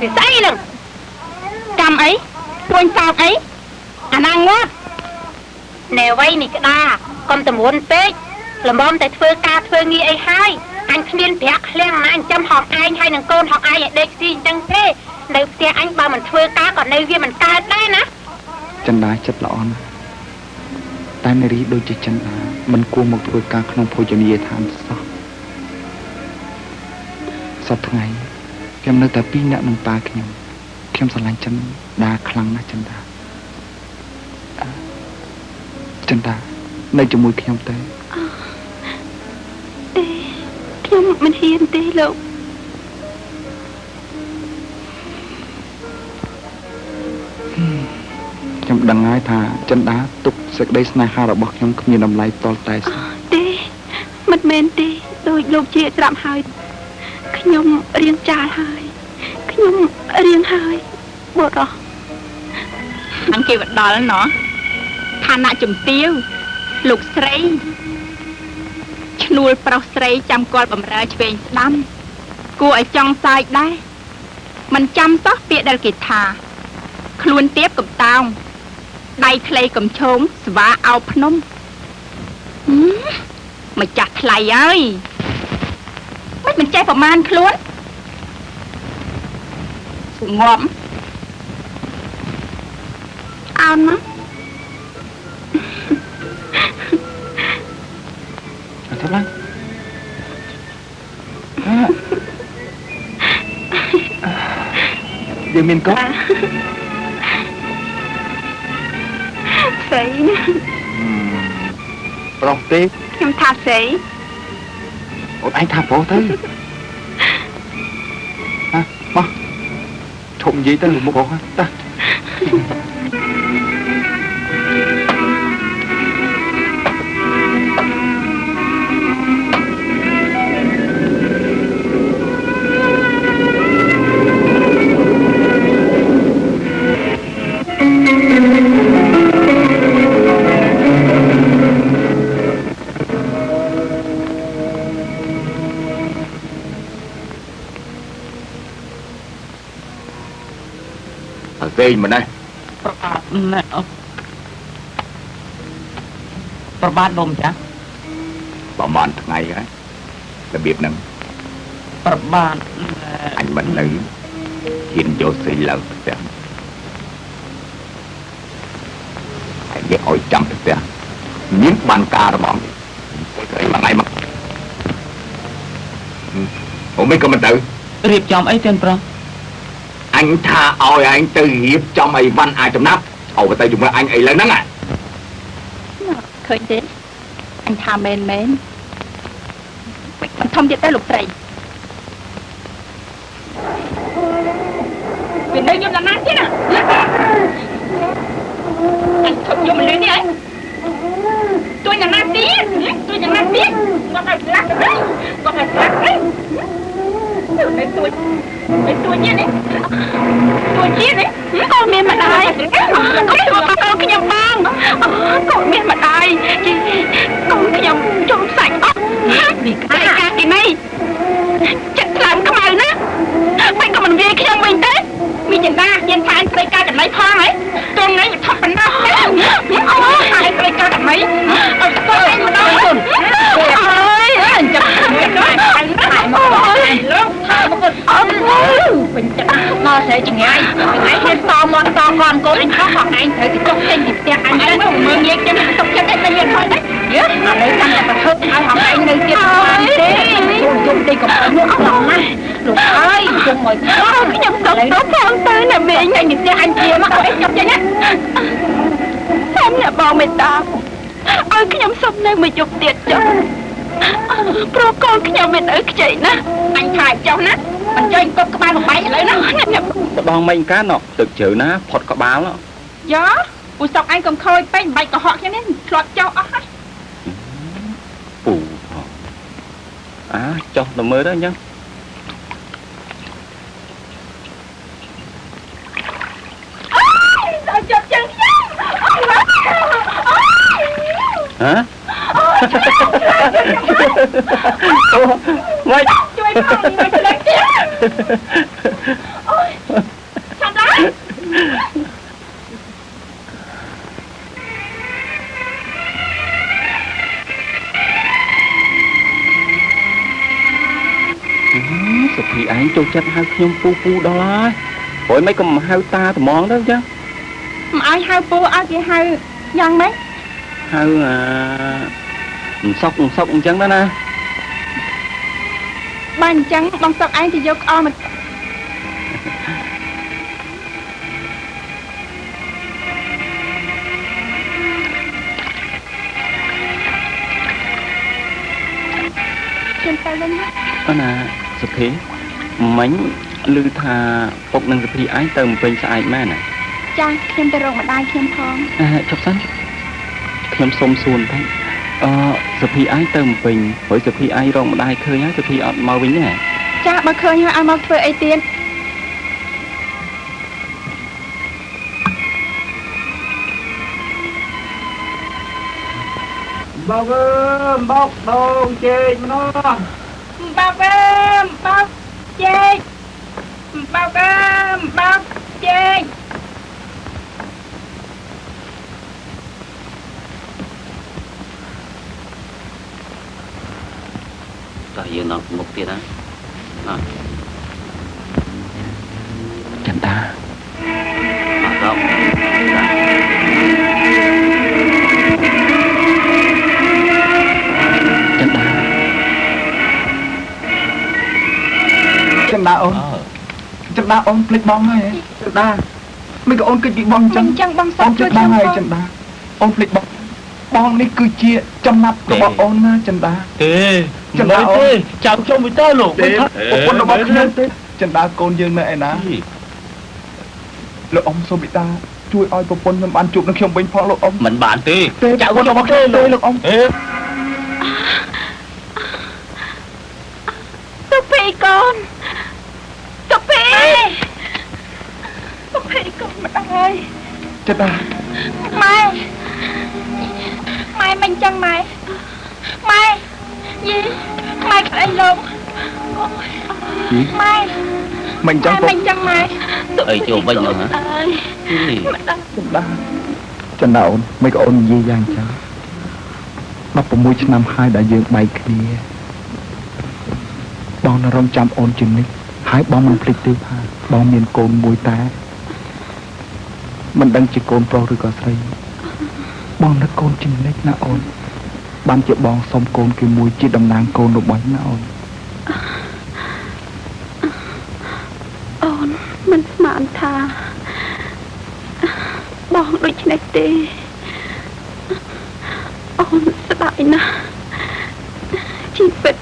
វាស្អីនឹងកម្មអីទួញសោកអីអាណាងាប់ណែវៃនេះក្តាកុំតម្រួនពេកល្មមតែធ្វើការធ្វើងារអីហើយអញគ្មានប្រាក់ឃ្លាំងណាអញ្ចឹមហងឯងហើយនឹងកូនហងឯងឲ្យដេកស៊ីអញ្ចឹងទេនៅផ្ទះអញបើមិនធ្វើការក៏នៅវាមិនកើតដែរណាចិនដាចិត្តល្អណាស់តែនារីដូចជាចិនដាមិនគួរមកធ្វើការក្នុងភោជនីយដ្ឋានសោះសប្តាហ៍ថ្ងៃខ្ញុំនៅតែពីរនាក់នឹងប៉ាខ្ញុំស្រឡាញ់ចិនដាខ្លាំងណាស់ចិនដានៅជាមួយខ្ញុំទេខ្ញុំមិនហ៊ានទេលោកខ្ញុំដឹងហើយថាចិនដាទុកសេចក្តីស្នេហារបស់ខ្ញុំគ្មានតម្លៃតលតែទេមិនមែនទេដូចលោកជាស្រាប់ហើយខ្ញុំរៀងចាលហើយខ្ញុំរៀងហើយបុរសអញគេវដល់ណោះឋានៈជំទាវលោកស្រីឈ្នួលប្រុសស្រីចាំគាល់បំរើឆ្វេងស្ដាំគួរឲ្យចង់សើចដែរមិនចាំសោះពាក្យដែលគេថាខ្លួនទៀបកំតោងដៃខ្លីកំឈោងស្វាអោបភ្នំមកចាស់ថ្លៃហើយមិនចេះប្រមាណខ្លួនស្ងប់អោនណាអត់ទេឡើយយើងមានកូនស្រីណាប្រុសទេខ្ញុំថាស្រីអូនឯងថាប្រុសទៅមកឈប់និយាយទៅមុខអស់តើទេមិនដែរប្របាទដុំចាប្រហែលថ្ងៃហើយរបៀបហ្នឹងប្របាទអញមិននៅហ៊ានយកស្រីឡើងផ្ទះហើយនិយាយឲ្យចាំផ្ទះមានបានការរបស់ស្រីមួយថ្ងៃមកអូមិនក៏មិនទៅរៀបចំអីទេប្រុសអញថាឲ្យអញទៅរៀបចំអីវ៉ាន់អាចចំណាប់អូទៅជាមួយអញអីឡើងហ្នឹងឃើញទេអញថាមែនមិនធំទៀតទៅលោកស្រីវានៅយំណាស់ទៀតណាអញធំយំលឿននេះអីទួយណាស់ទៀតទួយណាស់ទៀតគាត់ឲ្យស្លាប់ទៅគាត់ឲ្យស្លាប់ទៅទៅទួយនេះនេះទួយនេះកូនមានម្ដាយកូនខ្ញុំបងកូនមានម្ដាយកូនខ្ញុំជុំសាច់អស់នេះក្តារកាទីនេះចិត្តខ្លាំងខ្មៅណាមិនក៏មិនវាយខ្ញុំវិញទេមីចិនដាយើងថាអញត្រូវការចំណៃផងហ៎តោះថ្ងៃថប់ប៉ុណ្ណោះអូហើយត្រូវការចំណៃឲ្យស្គាល់ឯងម្ដងអើយអញ្ចឹងមានដល់អញតែមកលោកថាមកអត់វិញចិត្តមកស្រីចងាយថ្ងៃហ៊ានតមកតកនកូនអញខុសផងឯងត្រូវទៅចុះចេញពីផ្ទះអញទៅមើលងាយចឹងទុកចិត្តតែមានថយទេយើឥឡូវចាំតែប្រហឹកឲ្យហងឯងនៅទៀតទេយំទីកំពុងនោះខ្លាំងណាស់លោកអើយជុំមកខ្ញុំសុំទៅផងទៅណាវិញអញនិយាយអញជាមកអីចុះចេញណាសូមអ្នកបងមេត្តាឲ្យខ្ញុំសុំនៅមួយយប់ទៀតចុះព្រោះកូនខ្ញុំមានឪខ្ចីណាអញថាចុះណាមិនចុះអង្គុបក្បាលបំបែកឥឡូវណាតបងមិញកាណោះទឹកជ្រៅណាផុតក្បាលយោពូសុកឯងកុំខូចពេកបាច់កុហកខ្ញុំនេះធ្លាប់ចុះអស់ហើយពូចុះទៅមើលទៅអញ្ចឹងដល់ចុះចឹងខ្ញុំហ៎អូមកជួយផងជួយលើកទៀតអូយ សុភីឯងចូលចិត្តហៅខ្ញុំពូដល់ហើយព្រោះមិនក៏ហៅតាត្មងទៅចឹង មិនឲ្យហៅពូឲ្យគេហៅយ៉ាងម៉េច ហៅសុកអញ្ចឹងទៅណា បើអញ្ចឹងបងសុកឯងទៅយកក្អមមកទៅវិញណាណាសុភីមិញឮថាពុកនឹងសុភីឯងទៅពេញស្អែកមែនណាចាខ្ញុំទៅរកម្ដាយខ្ញុំផងចុះសិនខ្ញុំសុំសួរបន្តិចសុភីឯងទៅពេញព្រោះសុភីឯងរកម្ដាយឃើញហើយសុភីអត់មកវិញទេចាបើឃើញហើយឲ្យមកធ្វើអីទៀតbọc bọc đồ chê nó bọc chê bọc chê rồi giờ nó một tiền á chẳng ta không chân đá ôn click bong hay chân đá mấy cái ôn click bong chân bong sóng chân đá hay chân đá ôn click bong bong này cứ chia trăm nắp của bọn ôn chân đá chân đá ôn chào cho người ta luôn quân nó bong chân đá côn dương này ná lộc ông sao bị ta chui oi của quân mình bàn chụp nó không bình phong lộc ông mình bàn tê chào quân nó bong tê lộc ông Sophie con Sophie con mất ơi chết à Mai mình chăng mày gì Mai có anh luôn Mai mình chăng mày ơi chưa bây giờ hả chân đá ôn mấy cái ôn gì giang chăng nó có mùi năm hai đã dương bay kia bọn nó rong chăm ôn chừng ní hãy bọn mình phịch tiêu ha bọn miền cồn mùi tá mình đang chỉ cồn pro rồi có say bọn nó cồn chừng ní nó ôn ban chợ bọn xong cồn kia mùi chỉ đồng nàng cồn được bánh nó ôn mình mạn thà bọn đôi chân này tê ôn sẽ đại nè chỉ biết